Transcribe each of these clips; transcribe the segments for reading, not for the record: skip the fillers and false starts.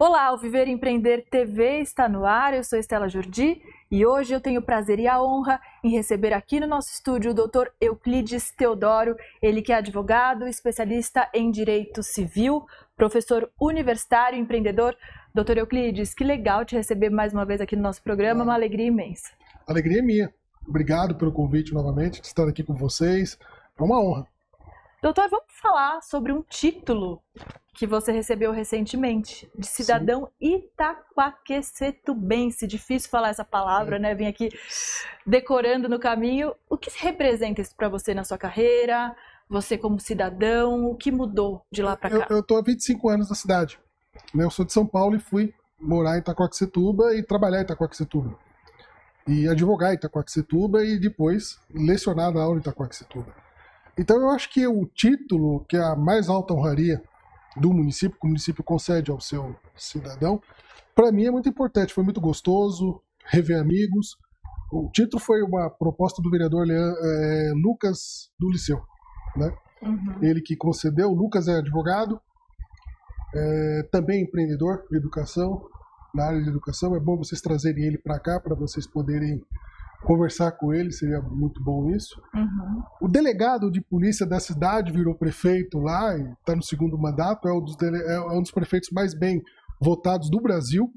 Olá, o Viver e Empreender TV está no ar, eu sou Estela Jordi e hoje eu tenho o prazer e a honra em receber aqui no nosso estúdio o Dr. Euclides Teodoro, ele que é advogado, especialista em Direito Civil, professor universitário, empreendedor. Dr. Euclides, que legal te receber mais uma vez aqui no nosso programa, uma alegria imensa. A alegria é minha. Obrigado pelo convite novamente, de estar aqui com vocês, é uma honra. Doutor, vamos falar sobre um título que você recebeu recentemente, de cidadão itaquaquecetubense. Difícil falar essa palavra, né? Vim aqui decorando no caminho. O que representa isso para você na sua carreira? Você como cidadão, o que mudou de lá para cá? Eu estou há 25 anos na cidade. Eu sou de São Paulo e fui morar em Itaquaquecetuba e trabalhar em Itaquaquecetuba. E advogar em Itaquaquecetuba e depois lecionar na aula em Itaquaquecetuba. Então eu acho que o título, que é a mais alta honraria do município, que o município concede ao seu cidadão, para mim é muito importante, foi muito gostoso, rever amigos. O título foi uma proposta do vereador Lucas do Liceu, né? Ele que concedeu. O Lucas é advogado, também empreendedor de educação, na área de educação. É bom vocês trazerem ele para cá, para vocês poderem conversar com ele, seria muito bom isso. O delegado de polícia da cidade virou prefeito lá, e está no segundo mandato, é um dos prefeitos mais bem votados do Brasil,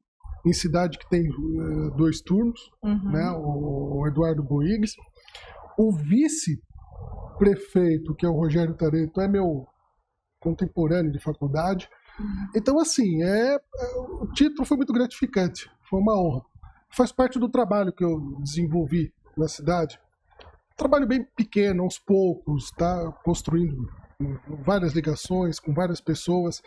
em cidade que tem 2 turnos, né, o Eduardo Boigues. O vice-prefeito, que é o Rogério Tareto, é meu contemporâneo de faculdade. Então, assim, o título foi muito gratificante, foi uma honra. Faz parte do trabalho que eu desenvolvi na cidade. Trabalho bem pequeno, aos poucos, tá? Construindo várias ligações com várias pessoas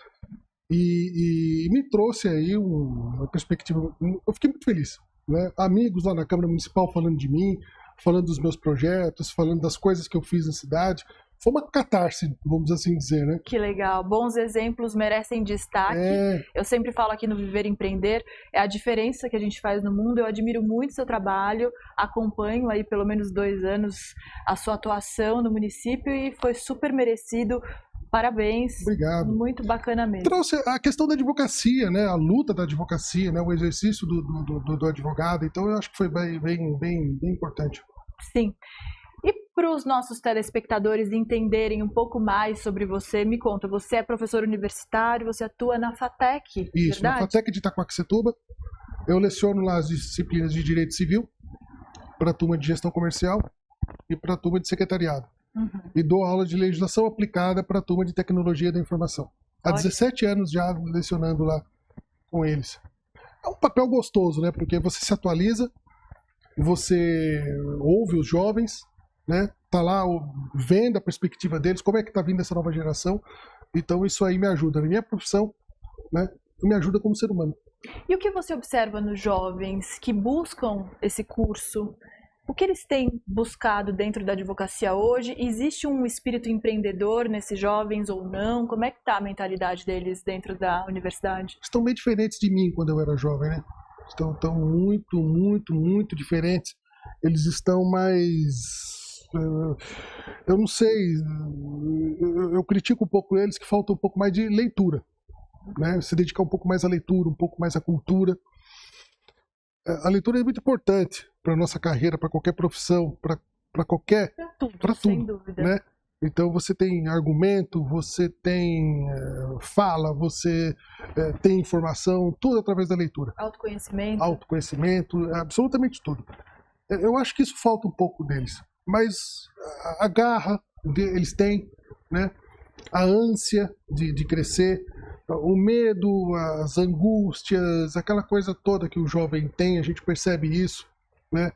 e me trouxe aí uma perspectiva. Eu fiquei muito feliz, né? Amigos lá na Câmara Municipal falando de mim, falando dos meus projetos, falando das coisas que eu fiz na cidade. Foi uma catarse, vamos assim dizer, né? Que legal. Bons exemplos merecem destaque. Eu sempre falo aqui no Viver e Empreender, é a diferença que a gente faz no mundo. Eu admiro muito o seu trabalho, acompanho aí pelo menos 2 anos a sua atuação no município e foi super merecido. Parabéns. Obrigado. Muito bacana mesmo. Trouxe a questão da advocacia, né? A luta da advocacia, né? O exercício do advogado. Então eu acho que foi bem importante. Sim. E para os nossos telespectadores entenderem um pouco mais sobre você, me conta, você é professor universitário, você atua na FATEC, Isso, verdade? na FATEC de Itaquaquecetuba. Eu leciono lá as disciplinas de Direito Civil, para a turma de Gestão Comercial e para a turma de Secretariado. E dou aula de legislação aplicada para a turma de Tecnologia da Informação. Há 17 anos já lecionando lá com eles. É um papel gostoso, né? Porque você se atualiza, você ouve os jovens, né? Tá lá vendo a perspectiva deles, como é que tá vindo essa nova geração. Então isso aí me ajuda na minha profissão, né? Me ajuda como ser humano. E o que você observa nos jovens que buscam esse curso? O que eles têm buscado dentro da advocacia hoje? Existe um espírito empreendedor nesses jovens ou não? Como é que tá a mentalidade deles dentro da universidade? Estão bem diferentes de mim quando eu era jovem, né? Estão muito diferentes. Eles estão mais... eu não sei, eu critico um pouco eles que falta um pouco mais de leitura, né? Se dedicar um pouco mais à leitura, um pouco mais à cultura. A leitura é muito importante para a nossa carreira, para qualquer profissão, para tudo, sem dúvida. Né? Então você tem argumento, você tem fala, você tem informação, tudo através da leitura. Autoconhecimento, absolutamente tudo. Eu acho que isso falta um pouco deles. Mas a garra eles têm, né? A ânsia de crescer, o medo, as angústias, aquela coisa toda que o jovem tem, a gente percebe isso, né?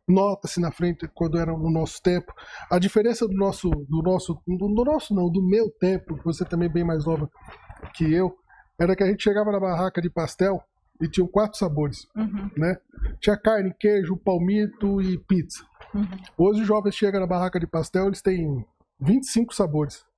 Nota-se na frente quando era no nosso tempo. A diferença do meu tempo, que você também é bem mais nova que eu, era que a gente chegava na barraca de pastel e tinham 4 sabores, né? Tinha carne, queijo, palmito e pizza. Hoje os jovens chegam na barraca de pastel, eles têm 25 sabores.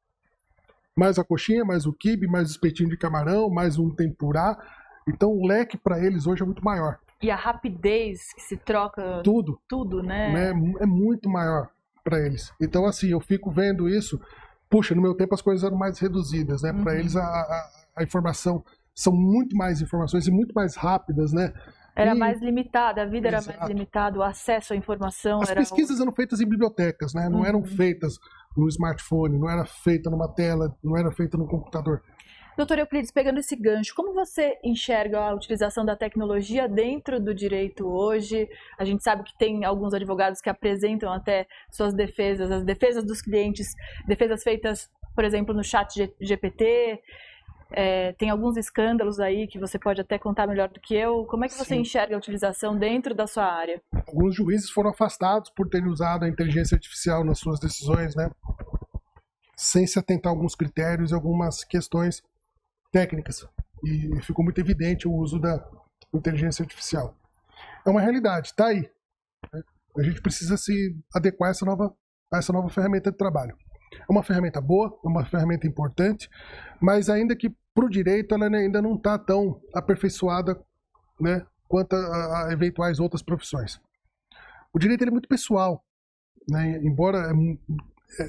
Mais a coxinha, mais o quibe, mais o espetinho de camarão, mais um tempurá. Então o leque para eles hoje é muito maior. E a rapidez que se troca tudo, né? É muito maior para eles. Então assim, eu fico vendo isso. Puxa, no meu tempo as coisas eram mais reduzidas, né? Para eles a informação são muito mais informações e muito mais rápidas, né? Era mais limitada, a vida Exato. era mais limitada, o acesso à informação As era... pesquisas eram feitas em bibliotecas, né? Não eram feitas no smartphone, não era feita numa tela, não era feita no computador. Doutor Euclides, pegando esse gancho, como você enxerga a utilização da tecnologia dentro do direito hoje? A gente sabe que tem alguns advogados que apresentam até suas defesas, as defesas dos clientes, defesas feitas, por exemplo, no chat GPT. Tem alguns escândalos aí que você pode até contar melhor do que eu. Como é que você enxerga a utilização dentro da sua área? Alguns juízes foram afastados por terem usado a inteligência artificial nas suas decisões, né? Sem se atentar a alguns critérios e algumas questões técnicas. E ficou muito evidente o uso da inteligência artificial. É uma realidade, está aí. Né? A gente precisa se adequar a essa nova ferramenta de trabalho. É uma ferramenta boa, é uma ferramenta importante, mas ainda que para o direito ela ainda não está tão aperfeiçoada, né, quanto a eventuais outras profissões. O direito ele é muito pessoal, né? Embora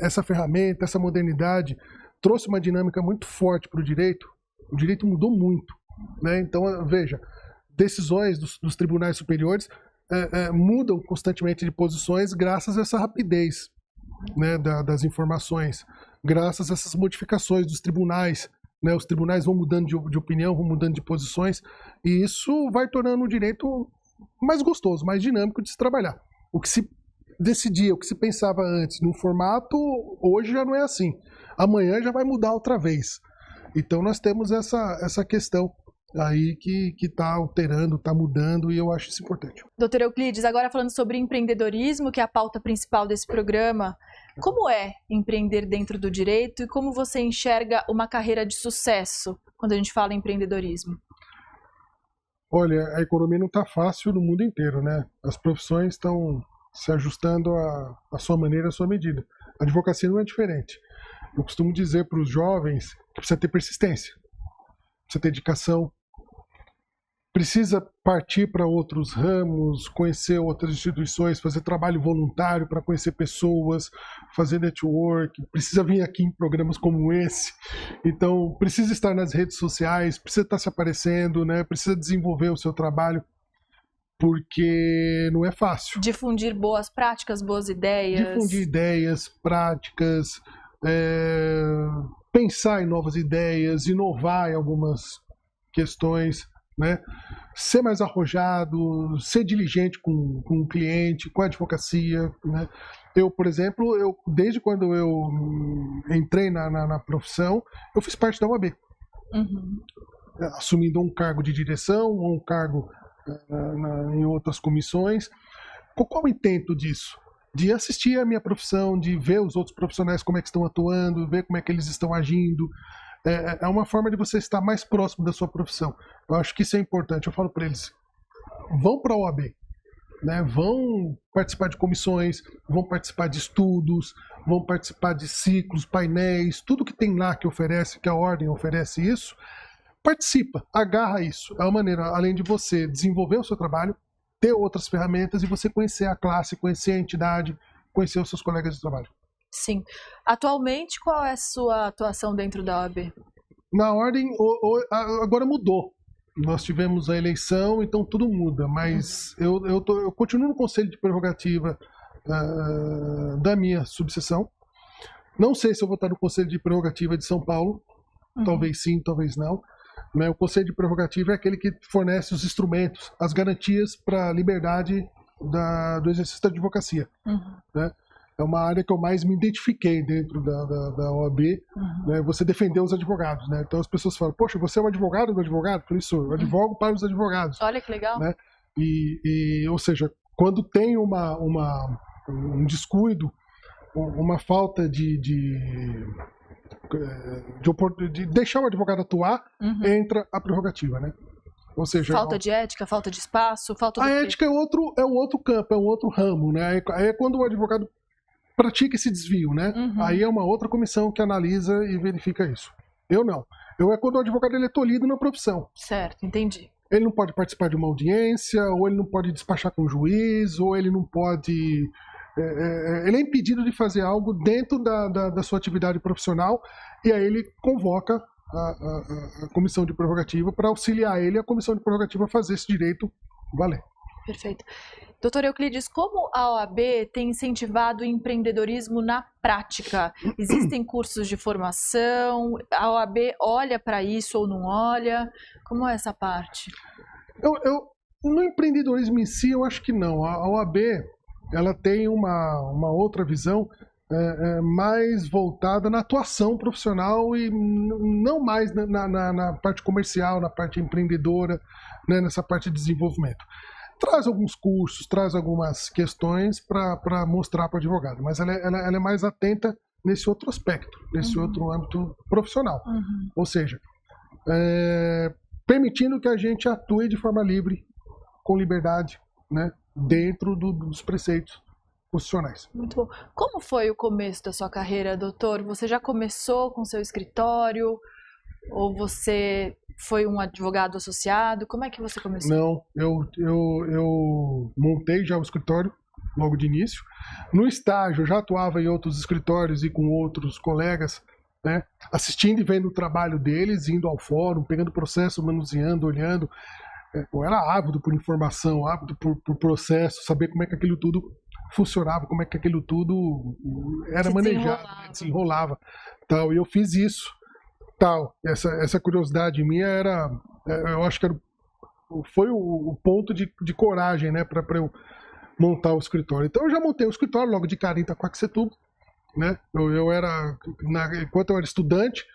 essa ferramenta, essa modernidade trouxe uma dinâmica muito forte para o direito mudou muito, né? Então, veja, decisões dos tribunais superiores mudam constantemente de posições graças a essa rapidez, né, das informações, graças a essas modificações dos tribunais, né? Os tribunais vão mudando de opinião, vão mudando de posições, e isso vai tornando o direito mais gostoso, mais dinâmico de se trabalhar. O que se decidia, o que se pensava antes num formato, hoje já não é assim. Amanhã já vai mudar outra vez. Então nós temos essa questão aí que está alterando, está mudando, e eu acho isso importante. Doutor Euclides, agora falando sobre empreendedorismo, que é a pauta principal desse programa, como é empreender dentro do direito e como você enxerga uma carreira de sucesso quando a gente fala em empreendedorismo? Olha, a economia não está fácil no mundo inteiro, né? As profissões estão se ajustando à sua maneira, à sua medida. A advocacia não é diferente. Eu costumo dizer para os jovens que precisa ter persistência, precisa ter dedicação, precisa partir para outros ramos, conhecer outras instituições, fazer trabalho voluntário para conhecer pessoas, fazer network, precisa vir aqui em programas como esse, então precisa estar nas redes sociais, precisa estar se aparecendo, né? Precisa desenvolver o seu trabalho, porque não é fácil. Difundir boas práticas, boas ideias. Difundir ideias, práticas, pensar em novas ideias, inovar em algumas questões, né? Ser mais arrojado, ser diligente com o cliente, com a advocacia, né? Eu, por exemplo, desde quando eu entrei na profissão, eu fiz parte da OAB. Assumindo um cargo de direção ou um cargo em outras comissões. Qual o intento disso? De assistir a minha profissão, de ver os outros profissionais como é que estão atuando, ver como é que eles estão agindo. É uma forma de você estar mais próximo da sua profissão. Eu acho que isso é importante. Eu falo para eles, vão para a OAB, né? Vão participar de comissões, vão participar de estudos, vão participar de ciclos, painéis, tudo que tem lá que oferece, que a ordem oferece isso, participa, agarra isso. É uma maneira, além de você desenvolver o seu trabalho, ter outras ferramentas e você conhecer a classe, conhecer a entidade, conhecer os seus colegas de trabalho. Sim. Atualmente, qual é a sua atuação dentro da OAB? Na ordem, agora mudou. Nós tivemos a eleição, então tudo muda, mas eu continuo no Conselho de Prerrogativa da minha subseção. Não sei se eu vou estar no Conselho de Prerrogativa de São Paulo, talvez sim, talvez não. O Conselho de Prerrogativa é aquele que fornece os instrumentos, as garantias para a liberdade do exercício da advocacia. Né? É uma área que eu mais me identifiquei dentro da OAB, né? Você defender os advogados. Né? Então as pessoas falam, poxa, você é um advogado do advogado? Por isso, eu advogo para os advogados. Olha que legal. Né? Ou seja, quando tem um descuido, uma falta de deixar o advogado atuar, entra a prerrogativa, né? Ou seja, falta de ética, falta de espaço, falta do a ética é outro campo, é um outro ramo, né? Aí é quando o advogado pratica esse desvio, né? Aí é uma outra comissão que analisa e verifica isso. Eu não. É quando o advogado ele é tolhido na profissão. Certo, entendi. Ele não pode participar de uma audiência, ou ele não pode despachar com o juiz, ou ele não pode... ele é impedido de fazer algo dentro da sua atividade profissional, e aí ele convoca a comissão de prerrogativa para auxiliar ele, a comissão de prerrogativa, a fazer esse direito valer. Perfeito. Doutor Euclides, como a OAB tem incentivado o empreendedorismo na prática? Existem cursos de formação? A OAB olha para isso ou não olha? Como é essa parte? No empreendedorismo em si, eu acho que não. A OAB ela tem uma outra visão mais voltada na atuação profissional e não mais na parte comercial, na parte empreendedora, né, nessa parte de desenvolvimento. Traz alguns cursos, traz algumas questões para mostrar para o advogado, mas ela é mais atenta nesse outro aspecto, nesse outro âmbito profissional. Ou seja, permitindo que a gente atue de forma livre, com liberdade, né, dentro dos preceitos constitucionais. Muito bom. Como foi o começo da sua carreira, doutor? Você já começou com seu escritório? Ou você foi um advogado associado? Como é que você começou? Não, eu montei já o escritório logo de início. No estágio, eu já atuava em outros escritórios e com outros colegas, né, assistindo e vendo o trabalho deles, indo ao fórum, pegando processo, manuseando, olhando. Eu era ávido por informação, ávido por processo, saber como é que aquilo tudo funcionava, como é que aquilo tudo era manejado, desenrolava. Tal. E eu fiz isso. Tal. Essa curiosidade minha era, eu acho que foi o ponto de coragem, né, para eu montar o escritório. Então eu já montei o escritório logo de cara em Itaquaquecetuba, né? Enquanto eu era estudante,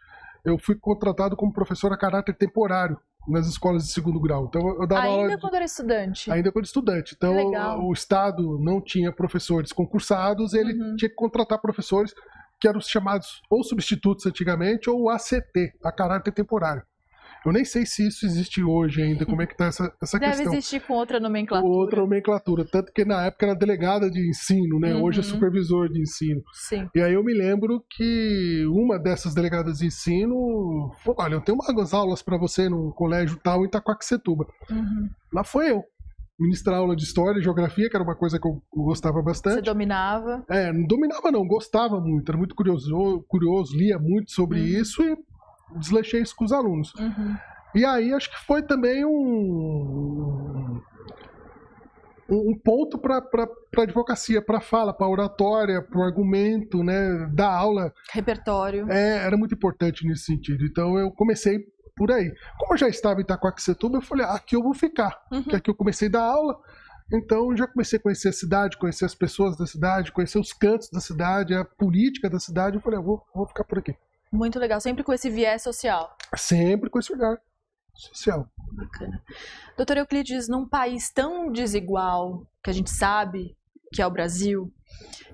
eu fui contratado como professor a caráter temporário nas escolas de segundo grau. Então eu dava ainda quando era estudante? Ainda quando estudante. Então o Estado não tinha professores concursados, ele tinha que contratar professores que eram chamados ou substitutos antigamente ou ACT, a caráter temporário. Eu nem sei se isso existe hoje ainda, como é que está essa questão. Deve existir com outra nomenclatura. Outra nomenclatura, tanto que na época era delegada de ensino, né? Hoje é supervisor de ensino. Sim. E aí eu me lembro que uma dessas delegadas de ensino falou, olha, eu tenho umas aulas para você no colégio tal em Itaquaquecetuba. Lá foi eu. Ministrar aula de história e geografia, que era uma coisa que eu gostava bastante. Você dominava? Não dominava não, gostava muito, era muito curioso, lia muito sobre isso e desleixei isso com os alunos. E aí acho que foi também um ponto para a advocacia, para a fala, para a oratória, para o argumento, né, da aula. Repertório. Era muito importante nesse sentido. Então eu comecei por aí. Como eu já estava em Itaquaquecetuba, eu falei, aqui eu vou ficar. Porque aqui eu comecei a dar aula, então já comecei a conhecer a cidade, conhecer as pessoas da cidade, conhecer os cantos da cidade, a política da cidade. Eu falei, vou ficar por aqui. Muito legal, sempre com esse viés social. Sempre com esse olhar social. Bacana. Doutor Euclides, num país tão desigual, que a gente sabe que é o Brasil,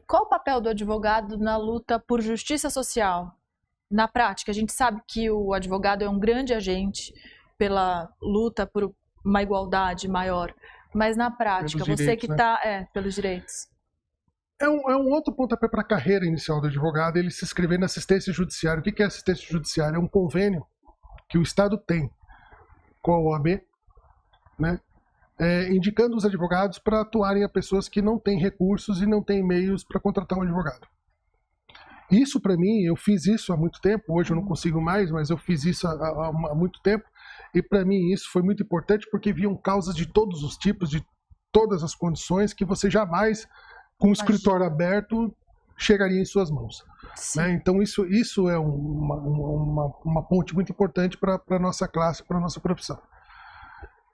qual o papel do advogado na luta por justiça social? Na prática, a gente sabe que o advogado é um grande agente pela luta por uma igualdade maior, mas na prática, você que está pelos direitos. É um outro pontapé para a carreira inicial do advogado, ele se inscrever na assistência judiciária. O que é assistência judiciária? É um convênio que o Estado tem com a OAB, né, indicando os advogados para atuarem a pessoas que não têm recursos e não têm meios para contratar um advogado. Isso, para mim, eu fiz isso há muito tempo, hoje eu não consigo mais, mas eu fiz isso há muito tempo, e para mim isso foi muito importante porque viam causas de todos os tipos, de todas as condições, que você jamais, com o escritório aberto, chegaria em suas mãos. Né? Então isso é uma ponte muito importante para a nossa classe, para a nossa profissão.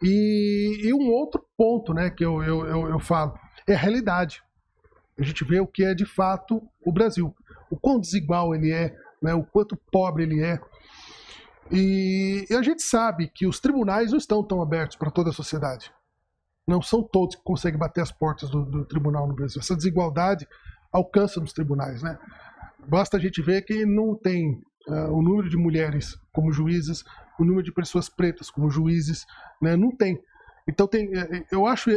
E um outro ponto, né, que eu falo, é a realidade. A gente vê o que é de fato o Brasil. O quão desigual ele é, né, o quanto pobre ele é. E a gente sabe que os tribunais não estão tão abertos para toda a sociedade. Não são todos que conseguem bater as portas do tribunal no Brasil. Essa desigualdade alcança nos tribunais, né? Basta a gente ver que não tem o número de mulheres como juízes, o número de pessoas pretas como juízes, né? Não tem. Então eu acho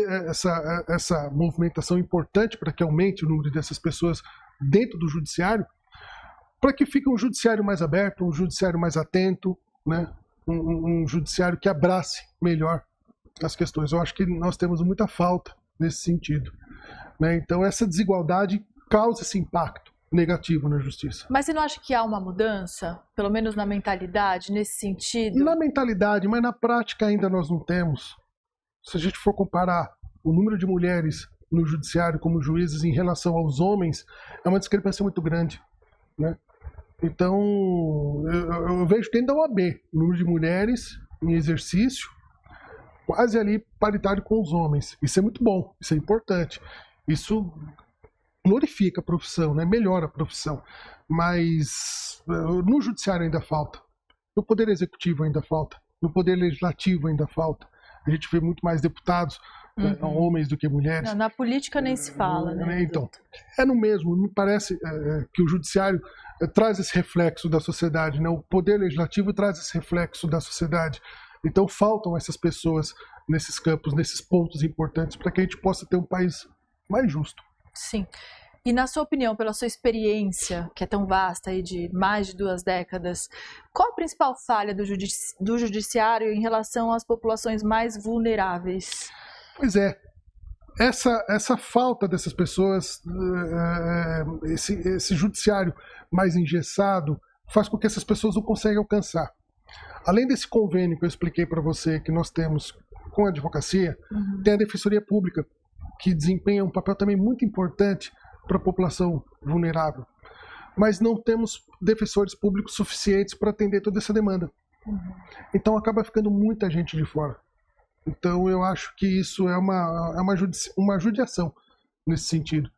essa movimentação importante para que aumente o número dessas pessoas dentro do judiciário, para que fique um judiciário mais aberto, um judiciário mais atento, né? Um judiciário que abrace melhor as questões. Eu acho que nós temos muita falta nesse sentido, né? Então essa desigualdade causa esse impacto, negativo na justiça. Mas você não acha que há uma mudança, pelo menos na mentalidade, nesse sentido? Na mentalidade, mas na prática ainda nós não temos. Se a gente for comparar o número de mulheres no judiciário como juízes em relação aos homens, é uma discrepância muito grande, né? Então, eu vejo dentro da OAB, o número de mulheres em exercício quase ali paritário com os homens. Isso é muito bom, isso é importante. Isso glorifica a profissão, né? Melhora a profissão. Mas no judiciário ainda falta. No poder executivo ainda falta. No poder legislativo ainda falta. A gente vê muito mais deputados, né, homens do que mulheres. Não, na política nem se fala, né? Então, é no mesmo. Me parece que o judiciário traz esse reflexo da sociedade, né? O poder legislativo traz esse reflexo da sociedade. Então faltam essas pessoas nesses campos, nesses pontos importantes, para que a gente possa ter um país mais justo. Sim. E na sua opinião, pela sua experiência, que é tão vasta aí de mais de 2 décadas, qual a principal falha do judiciário em relação às populações mais vulneráveis? Pois é, essa falta dessas pessoas, esse judiciário mais engessado, faz com que essas pessoas não consigam alcançar. Além desse convênio que eu expliquei para você, que nós temos com a advocacia, tem a Defensoria Pública, que desempenha um papel também muito importante para a população vulnerável. Mas não temos defensores públicos suficientes para atender toda essa demanda. Então acaba ficando muita gente de fora. Então eu acho que isso é uma judiação nesse sentido.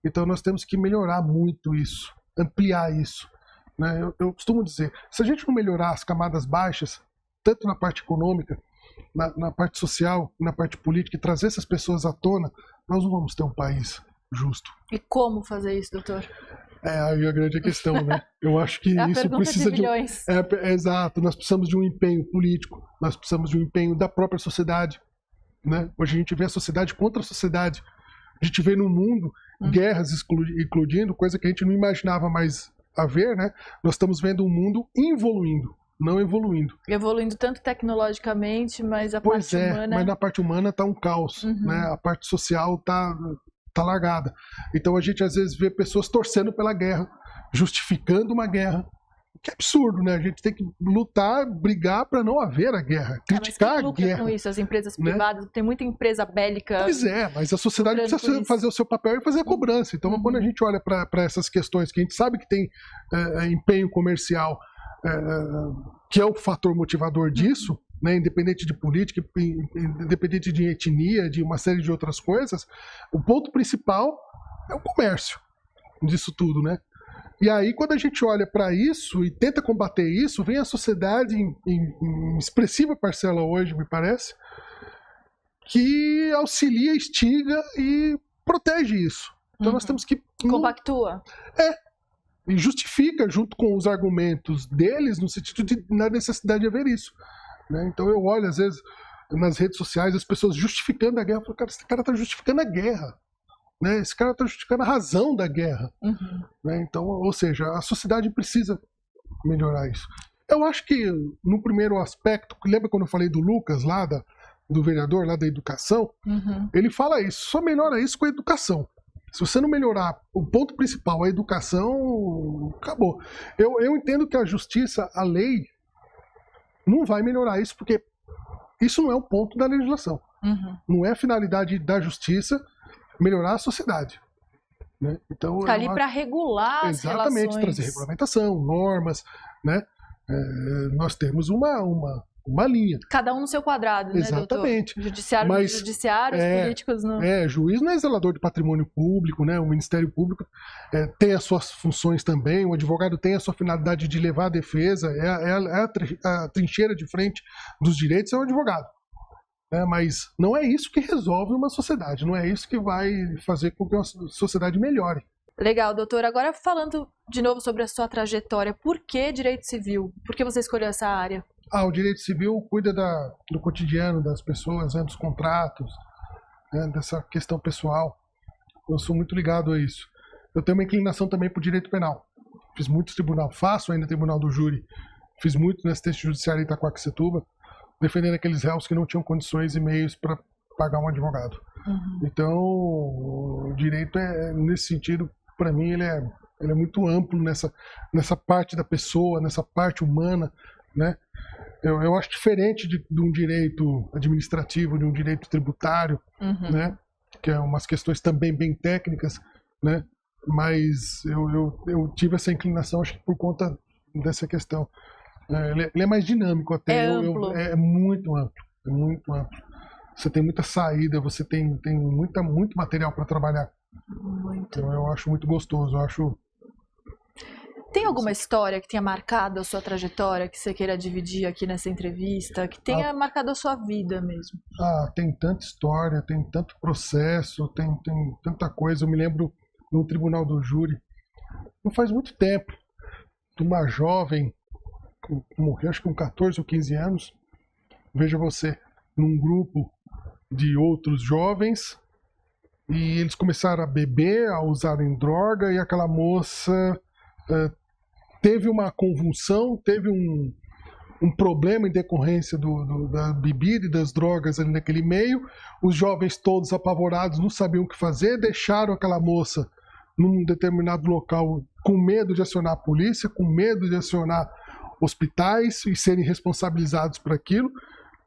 Então nós temos que melhorar muito isso, ampliar isso. Né? Eu costumo dizer, se a gente não melhorar as camadas baixas, tanto na parte econômica, na parte social, na parte política, e trazer essas pessoas à tona, nós não vamos ter um país justo. E como fazer isso, doutor? Aí a grande questão, né? Eu acho que isso precisa de milhões. Exato, nós precisamos de um empenho político, nós precisamos de um empenho da própria sociedade, né? Hoje a gente vê a sociedade contra a sociedade. A gente vê no mundo guerras eclodindo, coisa que a gente não imaginava mais haver, né? Nós estamos vendo um mundo involuindo, não evoluindo. Evoluindo tanto tecnologicamente, mas a parte humana... mas na parte humana está um caos, né? A parte social está largada. Então a gente às vezes vê pessoas torcendo pela guerra, justificando uma guerra. Que absurdo, né? A gente tem que lutar, brigar para não haver a guerra, criticar mas quem lucra com isso? As empresas privadas, né? Tem muita empresa bélica. Pois é, mas a sociedade precisa fazer o seu papel e fazer a cobrança. Então, quando a gente olha para essas questões, que a gente sabe que tem empenho comercial, que é o fator motivador disso, né? Independente de política, independente de etnia, de uma série de outras coisas, o ponto principal é o comércio disso tudo, né? E aí, quando a gente olha para isso e tenta combater isso, vem a sociedade em expressiva parcela hoje, me parece, que auxilia, instiga e protege isso. Então nós temos que... Compactua. E justifica junto com os argumentos deles no sentido na necessidade de haver isso. Né? Então eu olho, às vezes, nas redes sociais, as pessoas justificando a guerra. Eu falo, cara, esse cara está justificando a guerra. Né? Esse cara está justificando a razão da guerra. Né? Então, ou seja, a sociedade precisa melhorar isso. Eu acho que, no primeiro aspecto, lembra quando eu falei do Lucas, lá do vereador, lá da educação? Ele fala isso, só melhora isso com a educação. Se você não melhorar o ponto principal, a educação, acabou. Eu entendo que a justiça, a lei, não vai melhorar isso, porque isso não é o ponto da legislação. Não é a finalidade da justiça melhorar a sociedade. Né? Então, está ali para regular as relações. Exatamente, trazer regulamentação, normas. Né? Nós temos uma linha. Cada um no seu quadrado, né, exatamente. Doutor? Judiciário, os políticos não. Juiz não é zelador de patrimônio público, né? O Ministério Público tem as suas funções também, o advogado tem a sua finalidade de levar a defesa, a trincheira de frente dos direitos é o advogado. Mas não é isso que resolve uma sociedade, não é isso que vai fazer com que a sociedade melhore. Legal, doutor. Agora falando de novo sobre a sua trajetória, por que direito civil? Por que você escolheu essa área? O direito civil cuida do cotidiano das pessoas, né, dos contratos, né, dessa questão pessoal. Eu sou muito ligado a isso. Eu tenho uma inclinação também para o direito penal. Fiz muito tribunal, faço ainda tribunal do júri. Fiz muito no STF Judiciário em Itaquaquecetuba, defendendo aqueles réus que não tinham condições e meios para pagar um advogado. Então, o direito nesse sentido, para mim, ele é Ele é muito amplo nessa parte da pessoa, nessa parte humana, né? Eu acho diferente de um direito administrativo, de um direito tributário, né? Que é umas questões também bem técnicas, né? Mas eu tive essa inclinação, acho que por conta dessa questão. Ele é mais dinâmico até. É muito amplo, é muito amplo. Você tem muita saída, você tem muito material para trabalhar. Muito. Então eu acho muito gostoso, eu acho. Tem alguma história que tenha marcado a sua trajetória, que você queira dividir aqui nessa entrevista, que tenha marcado a sua vida mesmo? Tem tanta história, tem tanto processo, tem tanta coisa. Eu me lembro no Tribunal do Júri, não faz muito tempo, de uma jovem que morreu, acho que com 14 ou 15 anos. Veja você, num grupo de outros jovens, e eles começaram a beber, a usarem droga, e aquela moça teve uma convulsão, teve um problema em decorrência da bebida e das drogas ali naquele meio. Os jovens todos apavorados, não sabiam o que fazer, deixaram aquela moça num determinado local com medo de acionar a polícia, com medo de acionar hospitais e serem responsabilizados por aquilo.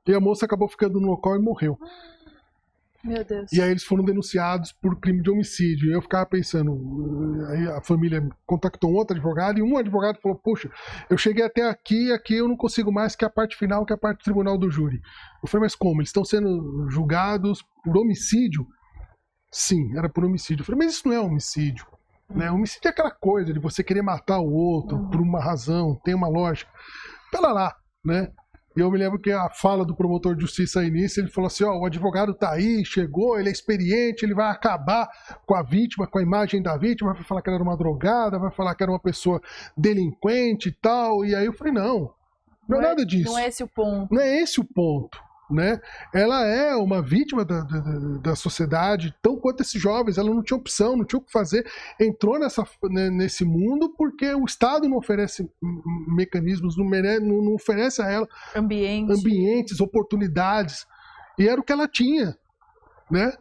E a moça acabou ficando no local e morreu. Meu Deus. E aí eles foram denunciados por crime de homicídio. E eu ficava pensando, aí a família contactou um outro advogado, e um advogado falou, poxa, eu cheguei até aqui eu não consigo mais, que é a parte final, que é a parte do tribunal do júri. Eu falei, mas como? Eles estão sendo julgados por homicídio? Sim, era por homicídio. Eu falei, mas isso não é homicídio. Né? Homicídio é aquela coisa de você querer matar o outro por uma razão, tem uma lógica. Pera lá, né? E eu me lembro que a fala do promotor de justiça aí nisso, ele falou assim, o advogado tá aí, chegou, ele é experiente, ele vai acabar com a vítima, com a imagem da vítima, vai falar que ela era uma drogada, vai falar que era uma pessoa delinquente e tal. E aí eu falei, não é nada disso. Não é esse o ponto. Não é esse o ponto. Né? Ela é uma vítima da sociedade, tão quanto esses jovens. Ela não tinha opção, não tinha o que fazer, entrou nesse mundo porque o Estado não oferece mecanismos, não oferece a ela ambientes, oportunidades, e era o que ela tinha, né?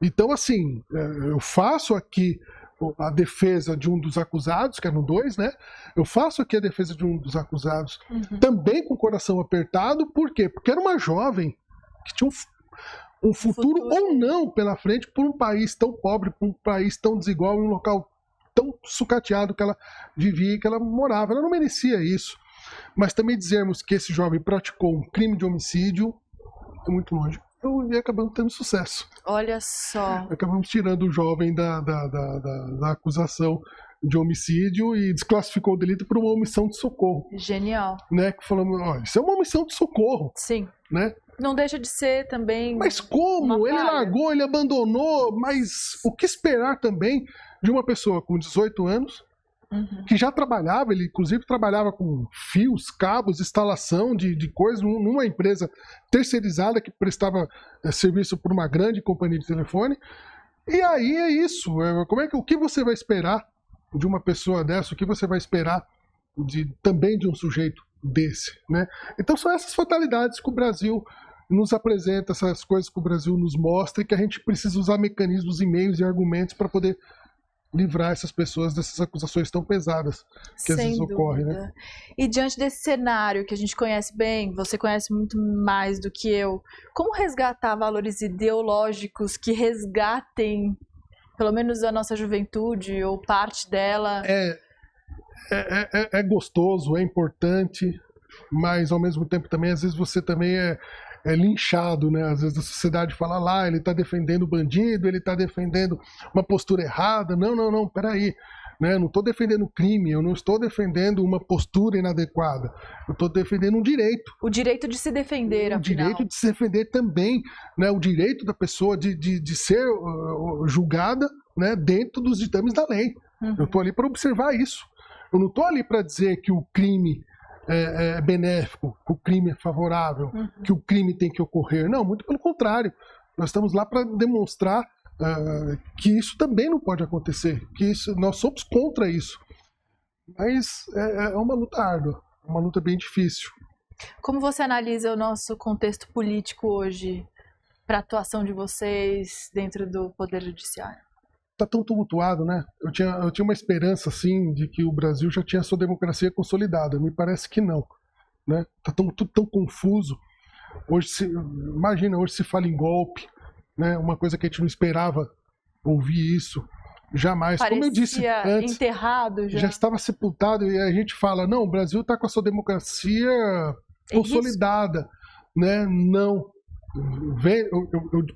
Então, assim, eu faço aqui a defesa de um dos acusados, que eram dois, né? Eu faço aqui a defesa de um dos acusados, também com o coração apertado. Por quê? Porque era uma jovem que tinha um futuro ou não pela frente, por um país tão pobre, por um país tão desigual, em um local tão sucateado que ela vivia e que ela morava. Ela não merecia isso. Mas também dizermos que esse jovem praticou um crime de homicídio é muito longe. E acabamos tendo sucesso. Olha só. Acabamos tirando o jovem da acusação de homicídio e desclassificou o delito por uma omissão de socorro. Genial. Né? Que falamos, olha, isso é uma omissão de socorro. Sim. Né? Não deixa de ser também. Mas como? Ele largou, ele abandonou, mas o que esperar também de uma pessoa com 18 anos, que já trabalhava, ele inclusive trabalhava com fios, cabos, instalação de coisas numa empresa terceirizada que prestava serviço por uma grande companhia de telefone. E aí é isso. O que você vai esperar de uma pessoa dessa? O que você vai esperar também de um sujeito desse? Né? Então são essas fatalidades que o Brasil nos apresenta, essas coisas que o Brasil nos mostra, e que a gente precisa usar mecanismos e meios e argumentos para poder livrar essas pessoas dessas acusações tão pesadas que às vezes ocorrem, né? E diante desse cenário que a gente conhece bem, você conhece muito mais do que eu, como resgatar valores ideológicos que resgatem, pelo menos a nossa juventude ou parte dela? É gostoso, é importante, mas ao mesmo tempo também, às vezes você também é linchado, né? Às vezes a sociedade fala lá, ele está defendendo o bandido, ele está defendendo uma postura errada. Não, peraí. Né? Eu não estou defendendo crime, eu não estou defendendo uma postura inadequada. Eu estou defendendo um direito. O direito de se defender, afinal. O direito de se defender também. Né? O direito da pessoa de ser julgada, né? Dentro dos ditames da lei. Eu estou ali para observar isso. Eu não estou ali para dizer que o crime é benéfico, que o crime é favorável, que o crime tem que ocorrer. Não, muito pelo contrário. Nós estamos lá para demonstrar que isso também não pode acontecer, que nós somos contra isso. Mas é uma luta árdua, uma luta bem difícil. Como você analisa o nosso contexto político hoje para a atuação de vocês dentro do Poder Judiciário? tá tão tumultuado, né? Eu tinha uma esperança, assim, de que o Brasil já tinha sua democracia consolidada. Me parece que não, né? Tá tudo tão confuso. Imagina, hoje se fala em golpe, né? Uma coisa que a gente não esperava ouvir isso. Jamais. Parecia como eu disse antes, enterrado já. Já estava sepultado e a gente fala, não, o Brasil está com a sua democracia consolidada, né? Não.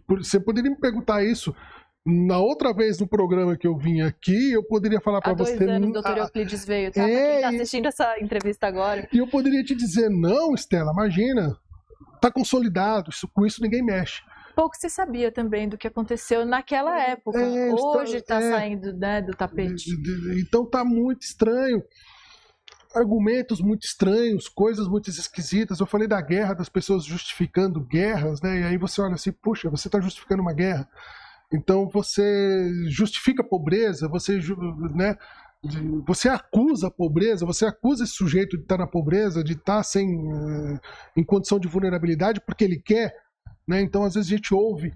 Você poderia me perguntar isso na outra vez no programa que eu vim aqui, eu poderia falar para você... Há 2 anos o doutor Euclides veio, tá? Pra quem está assistindo essa entrevista agora. E eu poderia te dizer, não, Estela, imagina, está consolidado, com isso ninguém mexe. Pouco se sabia também do que aconteceu naquela época. Hoje está saindo, né, do tapete. Então está muito estranho. Argumentos muito estranhos, coisas muito esquisitas. Eu falei da guerra, das pessoas justificando guerras, né? E aí você olha assim, puxa, você está justificando uma guerra. Então você justifica a pobreza, né? Você acusa a pobreza, você acusa esse sujeito de estar na pobreza, de estar em condição de vulnerabilidade porque ele quer. Né? Então, às vezes, a gente ouve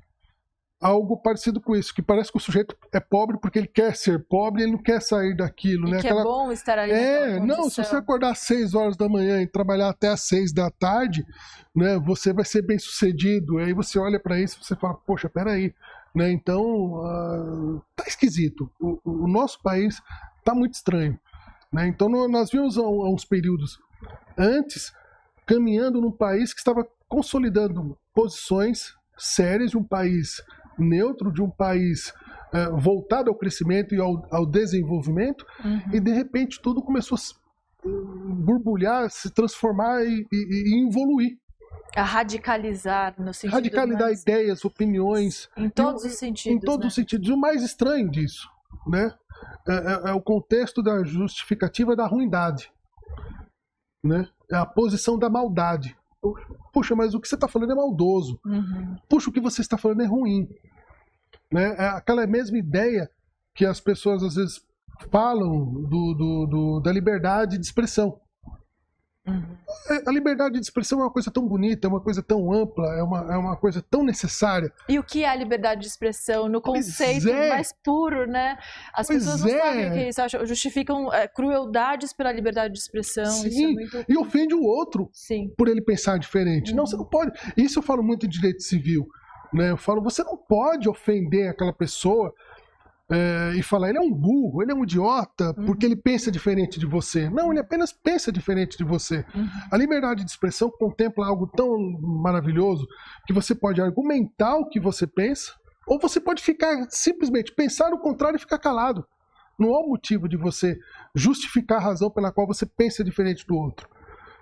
algo parecido com isso, que parece que o sujeito é pobre porque ele quer ser pobre e ele não quer sair daquilo. E né? que é bom estar ali não, se você acordar às 6 horas da manhã e trabalhar até às 6 da tarde, né, você vai ser bem sucedido. Aí você olha para isso e você fala, poxa, peraí. Né? Então, tá esquisito. O nosso país tá muito estranho. Né? Então, nós vimos há uns períodos antes caminhando num país que estava consolidando posições sérias de um país neutro, de um país voltado ao crescimento e ao desenvolvimento, e de repente tudo começou a borbulhar, se transformar e evoluir. A radicalizar, no sentido radicalizar ideias, opiniões. Em todos os sentidos. Em todos os sentidos. E o mais estranho disso, né, é o contexto da justificativa da ruindade. Né? É a posição da maldade. Puxa, mas o que você está falando é maldoso. Puxa, o que você está falando é ruim. Né? É aquela mesma ideia que as pessoas às vezes falam da liberdade de expressão. A liberdade de expressão é uma coisa tão bonita, é uma coisa tão ampla, é uma coisa tão necessária. E o que é a liberdade de expressão no conceito mais puro, né? As pessoas não sabem o que é isso, justificam crueldades pela liberdade de expressão. Sim, isso é muito... e ofende o outro por ele pensar diferente. Não, você não pode. Isso eu falo muito em direito civil. Né? Eu falo, você não pode ofender aquela pessoa e falar, ele é um burro, ele é um idiota, porque ele pensa diferente de você. Não, ele apenas pensa diferente de você. A liberdade de expressão contempla algo tão maravilhoso que você pode argumentar o que você pensa, ou você pode simplesmente pensar o contrário e ficar calado. Não há motivo de você justificar a razão pela qual você pensa diferente do outro.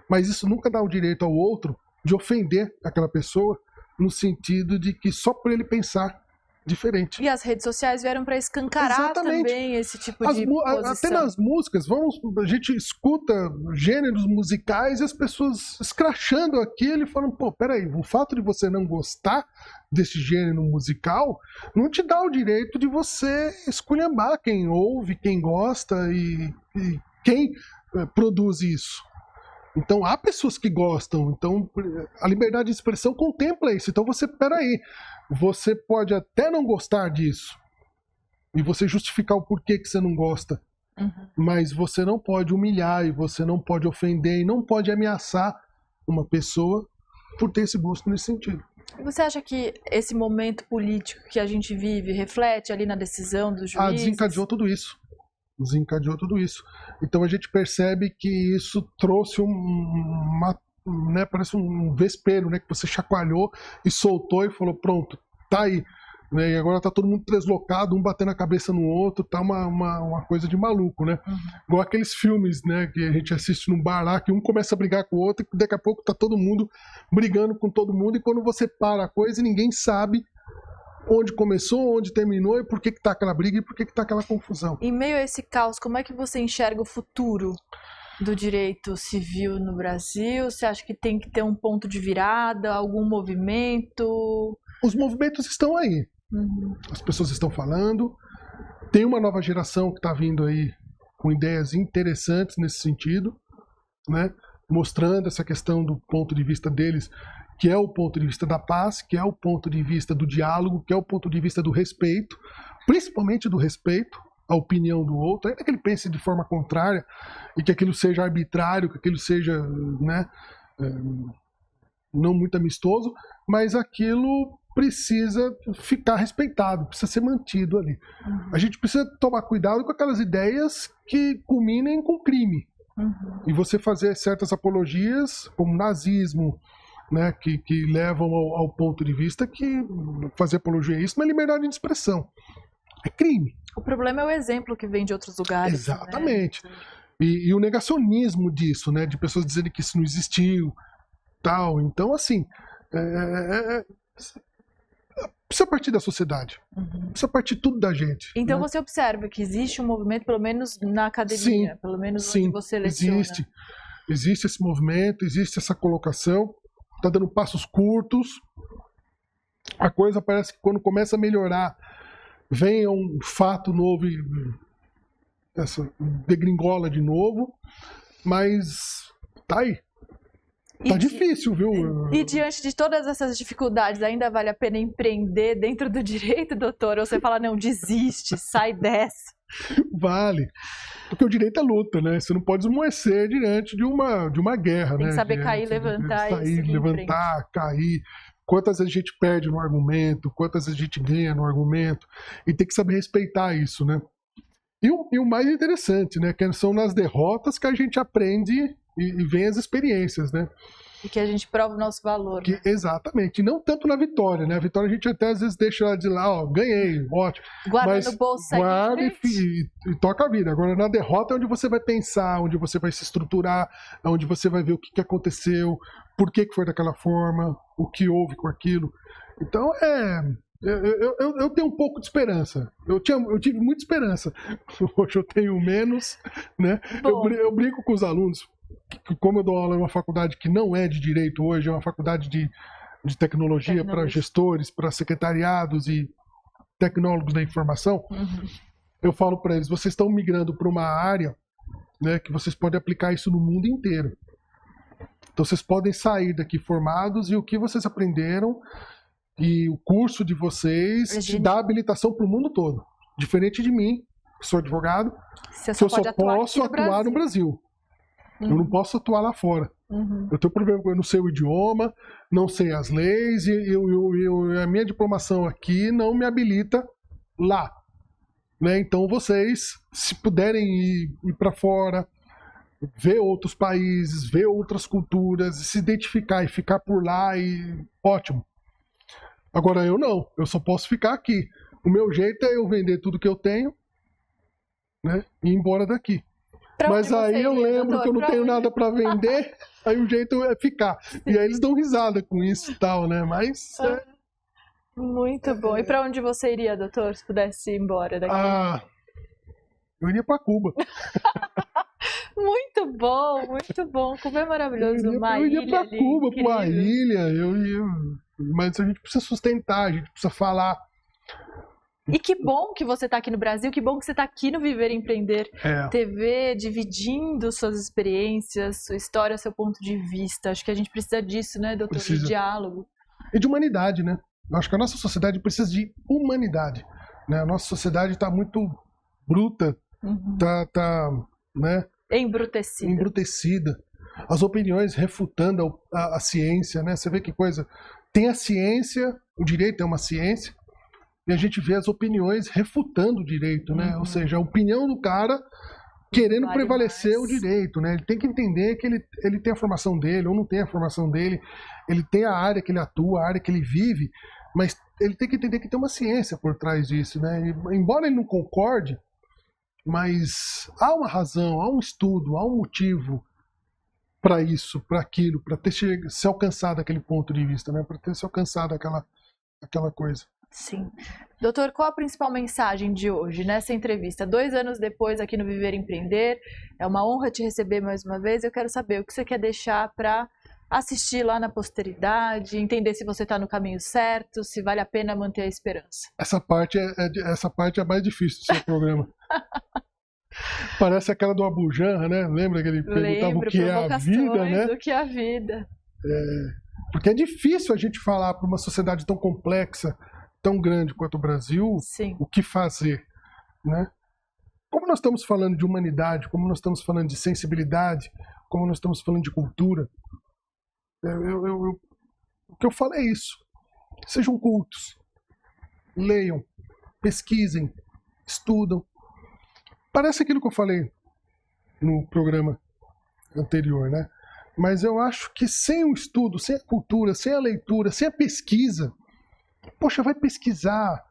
Mas isso nunca dá o direito ao outro de ofender aquela pessoa, no sentido de que só por ele pensar diferente. E as redes sociais vieram para escancarar também esse tipo de posição. Até nas músicas, a gente escuta gêneros musicais e as pessoas escrachando aquilo e falando, pô, peraí, o fato de você não gostar desse gênero musical não te dá o direito de você esculhambar quem ouve, quem gosta e quem produz isso. Então, há pessoas que gostam. Então, a liberdade de expressão contempla isso. Então, peraí, você pode até não gostar disso e você justificar o porquê que você não gosta, mas você não pode humilhar e você não pode ofender e não pode ameaçar uma pessoa por ter esse gosto nesse sentido. Você acha que esse momento político que a gente vive reflete ali na decisão dos juízes? Desencadeou tudo isso. Então a gente percebe que isso trouxe parece um vespeiro, né, que você chacoalhou e soltou e falou, pronto, tá aí. Né, e agora tá todo mundo deslocado, um batendo a cabeça no outro, tá uma coisa de maluco, né? Igual aqueles filmes, né, que a gente assiste num bar lá, que um começa a brigar com o outro e daqui a pouco tá todo mundo brigando com todo mundo e quando você para a coisa ninguém sabe onde começou, onde terminou e por que tá aquela briga e por que tá aquela confusão. Em meio a esse caos, como é que você enxerga o futuro do direito civil no Brasil? Você acha que tem que ter um ponto de virada, algum movimento? Os movimentos estão aí. As pessoas estão falando. Tem uma nova geração que está vindo aí com ideias interessantes nesse sentido, né? Mostrando essa questão do ponto de vista deles, que é o ponto de vista da paz, que é o ponto de vista do diálogo, que é o ponto de vista do respeito, principalmente do respeito à opinião do outro, ainda que ele pense de forma contrária e que aquilo seja arbitrário, que aquilo seja, né, não muito amistoso, mas aquilo precisa ficar respeitado, precisa ser mantido ali. A gente precisa tomar cuidado com aquelas ideias que culminem com crime. E você fazer certas apologias, como nazismo, né, que levam ao ponto de vista que fazer apologia a isso não é liberdade de expressão. É crime. O problema é o exemplo que vem de outros lugares. Exatamente. Né? E o negacionismo disso, né, de pessoas dizerem que isso não existiu, tal. Então, assim, precisa partir da sociedade. Precisa partir tudo da gente. Então né? você observa que existe um movimento, pelo menos na academia, pelo menos onde você leciona. Existe esse movimento, existe essa colocação, está dando passos curtos. A coisa parece que quando começa a melhorar, vem um fato novo e essa degringola de novo, mas tá aí. Tá difícil, viu? E diante de todas essas dificuldades, ainda vale a pena empreender dentro do direito, doutor? Ou você fala, não, desiste, sai dessa? Vale. Porque o direito é luta, né? Você não pode esmorecer diante de uma guerra, né? Tem que saber cair, levantar. Sair, levantar, cair. Quantas vezes a gente perde no argumento, quantas vezes a gente ganha no argumento. E tem que saber respeitar isso, né? E o mais interessante, né? Que são nas derrotas que a gente aprende e vem as experiências, né? E que a gente prova o nosso valor. Né? Exatamente. E não tanto na vitória, né? A vitória a gente até às vezes deixa ela de lá, ó, ganhei, ótimo. Guarda no bolso, guarda e toca a vida. Agora, na derrota é onde você vai pensar, onde você vai se estruturar, onde você vai ver o que aconteceu, por que foi daquela forma, o que houve com aquilo. Então, eu tenho um pouco de esperança. Eu tive muita esperança. Hoje eu tenho menos, né? Eu brinco com os alunos, que como eu dou aula em uma faculdade que não é de direito hoje, é uma faculdade de tecnologia para gestores, para secretariados e tecnólogos da informação, eu falo para eles, vocês estão migrando para uma área, né, que vocês podem aplicar isso no mundo inteiro. Então vocês podem sair daqui formados e o que vocês aprenderam e o curso de vocês te dá habilitação para o mundo todo. Diferente de mim, que sou advogado, que eu só posso atuar no Brasil. Eu não posso atuar lá fora. Eu tenho problema, eu não sei o idioma, não sei as leis, e a minha diplomação aqui não me habilita lá. Né? Então vocês, se puderem ir para fora, ver outros países, ver outras culturas, se identificar e ficar por lá, ótimo. Agora eu não, eu só posso ficar aqui. O meu jeito é eu vender tudo que eu tenho, né, e ir embora daqui. Mas aí eu lembro que eu não tenho nada para vender, aí o jeito é ficar. E aí eles dão risada com isso e tal, né? Mas... Muito bom. E para onde você iria, doutor, se pudesse ir embora daqui? Eu iria para Cuba. Muito bom, muito bom. Cuba é maravilhoso. Eu iria para Cuba, para uma ilha. Mas a gente precisa sustentar, a gente precisa falar. E que bom que você está aqui no Brasil, que bom que você está aqui no Viver e Empreender TV, dividindo suas experiências, sua história, seu ponto de vista. Acho que a gente precisa disso, né, doutor? De diálogo. E de humanidade, né? Eu acho que a nossa sociedade precisa de humanidade. Né? A nossa sociedade está muito bruta, né? Embrutecida. As opiniões refutando a ciência, né? Você vê que coisa... Tem a ciência, o direito é uma ciência, e a gente vê as opiniões refutando o direito, né? Ou seja, a opinião do cara querendo prevalecer o direito, né? Ele tem que entender que ele tem a formação dele ou não tem a formação dele, ele tem a área que ele atua, a área que ele vive, mas ele tem que entender que tem uma ciência por trás disso, né? E, embora ele não concorde, mas há uma razão, há um estudo, há um motivo para isso, para aquilo, para ter se alcançado aquele ponto de vista, né? Para ter se alcançado aquela coisa. Sim. Doutor, qual a principal mensagem de hoje nessa entrevista? 2 anos depois aqui no Viver e Empreender, é uma honra te receber mais uma vez. Eu quero saber o que você quer deixar para assistir lá na posteridade, entender se você está no caminho certo, se vale a pena manter a esperança. Essa parte é a mais difícil do seu programa. Parece aquela do Abu Janra, né? Lembra que ele perguntava o que é a vida, né? O que é a vida. Porque é difícil a gente falar para uma sociedade tão complexa, tão grande quanto o Brasil, Sim. o que fazer, né? Como nós estamos falando de humanidade, como nós estamos falando de sensibilidade, como nós estamos falando de cultura, o que eu falo é isso. Sejam cultos, leiam, pesquisem, estudam. Parece aquilo que eu falei no programa anterior, né? Mas eu acho que sem o estudo, sem a cultura, sem a leitura, sem a pesquisa, poxa, vai pesquisar,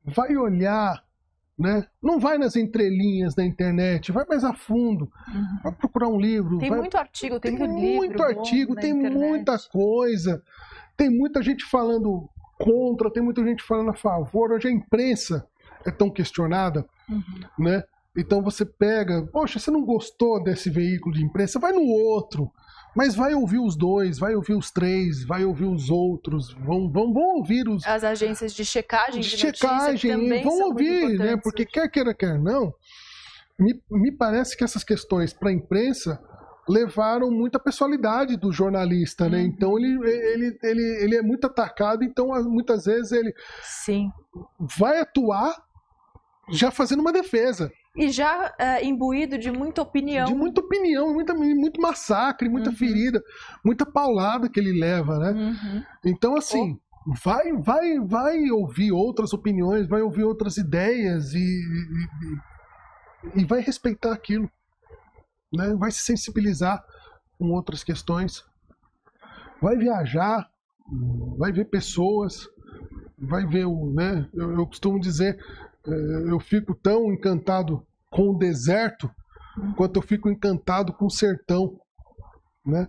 vai olhar, né? Não vai nas entrelinhas da internet, vai mais a fundo, vai procurar um livro. Tem muito artigo, tem muito livro. Muito artigo, tem internet. muita coisa, tem muita gente falando contra, tem muita gente falando a favor. Hoje a imprensa é tão questionada, né? Então você pega, poxa, você não gostou desse veículo de imprensa, vai no outro. Mas vai ouvir os dois, vai ouvir os três, vai ouvir os outros, vão ouvir os... As agências de checagem de checagem, também vão são ouvir, muito né? Porque quer queira, quer não, me parece que essas questões para a imprensa levaram muita pessoalidade do jornalista, né? Então ele é muito atacado, então muitas vezes ele Sim. vai atuar já fazendo uma defesa. E já imbuído de muita opinião. De muita opinião, muito massacre, muita ferida, muita paulada que ele leva, né? Então, assim, vai ouvir outras opiniões, vai ouvir outras ideias e vai respeitar aquilo, né? Vai se sensibilizar com outras questões. Vai viajar, vai ver pessoas, vai ver né? Eu costumo dizer, eu fico tão encantado com o deserto quanto eu fico encantado com o sertão, né?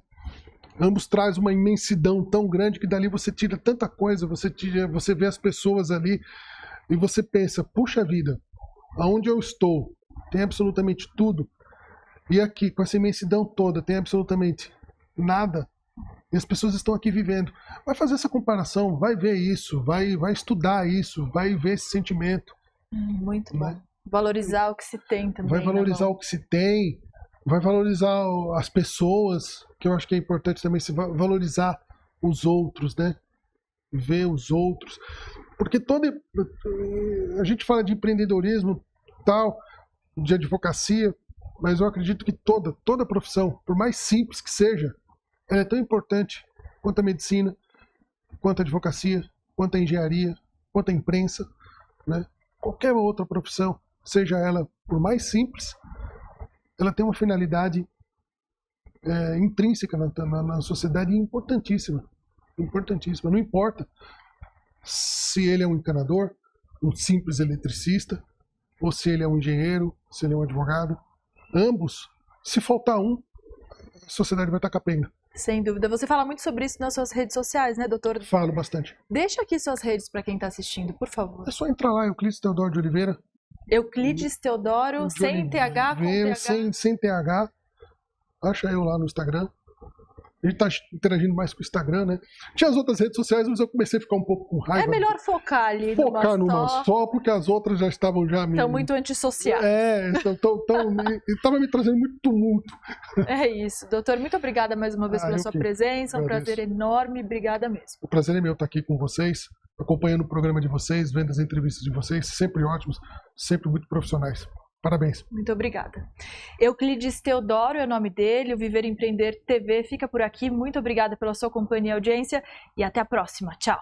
Ambos trazem uma imensidão tão grande que dali você tira tanta coisa, você vê as pessoas ali e você pensa, puxa vida, aonde eu estou tem absolutamente tudo e aqui com essa imensidão toda tem absolutamente nada. E as pessoas estão aqui vivendo. Vai fazer essa comparação, vai ver isso, vai estudar isso, vai ver esse sentimento. Muito bom. Valorizar o que se tem também. Vai valorizar o que se tem, vai valorizar as pessoas, que eu acho que é importante também se valorizar os outros, né? Ver os outros. Porque a gente fala de empreendedorismo, tal, de advocacia, mas eu acredito que toda profissão, por mais simples que seja, ela é tão importante quanto a medicina, quanto a advocacia, quanto a engenharia, quanto a imprensa, né? Qualquer outra profissão, seja ela por mais simples, ela tem uma finalidade intrínseca na sociedade importantíssima. Importantíssima. Não importa se ele é um encanador, um simples eletricista, ou se ele é um engenheiro, se ele é um advogado. Ambos, se faltar um, a sociedade vai estar capenga. Sem dúvida. Você fala muito sobre isso nas suas redes sociais, né, doutor? Falo bastante. Deixa aqui suas redes para quem está assistindo, por favor. É só entrar lá, Euclides Teodoro de Oliveira. Euclides Teodoro, sem TH, com TH? Sem TH. Acha eu lá no Instagram. A gente tá interagindo mais com o Instagram, né? Tinha as outras redes sociais, mas eu comecei a ficar um pouco com raiva. É melhor focar ali numa só, porque as outras já estavam Estão muito antissociais. Estava me trazendo muito tumulto. É isso. Doutor, muito obrigada mais uma vez pela sua presença. Um prazer enorme. Obrigada mesmo. O prazer é meu estar aqui com vocês, acompanhando o programa de vocês, vendo as entrevistas de vocês, sempre ótimos, sempre muito profissionais. Parabéns. Muito obrigada. Euclides Teodoro é o nome dele, o Viver e Empreender TV fica por aqui. Muito obrigada pela sua companhia e audiência e até a próxima. Tchau.